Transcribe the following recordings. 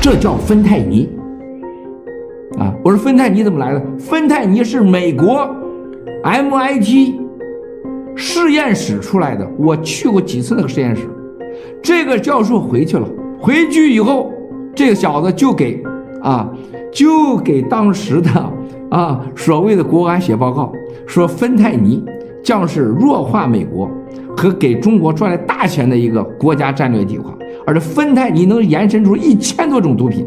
这叫芬太尼啊！我说芬太尼怎么来的？芬太尼是美国 MIT 实验室出来的，我去过几次那个实验室。这个教授回去了，回去以后，这个小子就给当时的所谓的国安写报告，说芬太尼将是弱化美国和给中国赚来大钱的一个国家战略计划，而且芬太尼能延伸出1000多种毒品。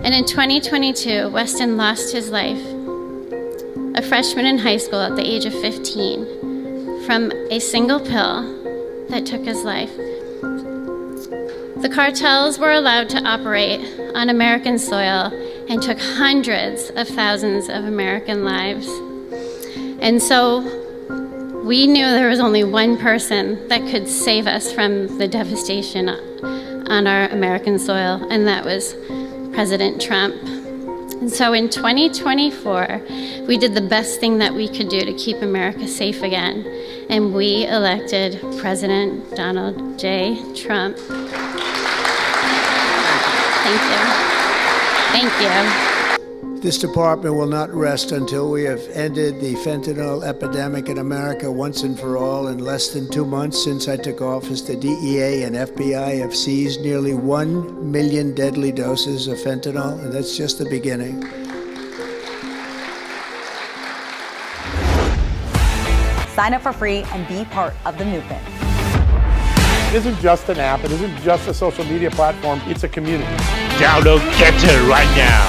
And in 2022, Weston lost his life, a freshman in high school at the age of 15, from a single pill that took his life. The cartels were allowed to operate on American soil and took hundreds of thousands of American lives. And so we knew there was only one person that could save us from the devastation on our American soil, and that was President Trump. And so in 2024, we did the best thing that we could do to keep America safe again, and we elected President Donald J. Trump. Thank you. Thank you. This department will not rest until we have ended the fentanyl epidemic in America once and for all. In less than 2 months since I took office, the DEA and FBI have seized nearly 1 million deadly doses of fentanyl, and that's just the beginning. Sign up for free and be part of the movement. It isn't just an app. It isn't just a social media platform. It's a community. Download Get It right now.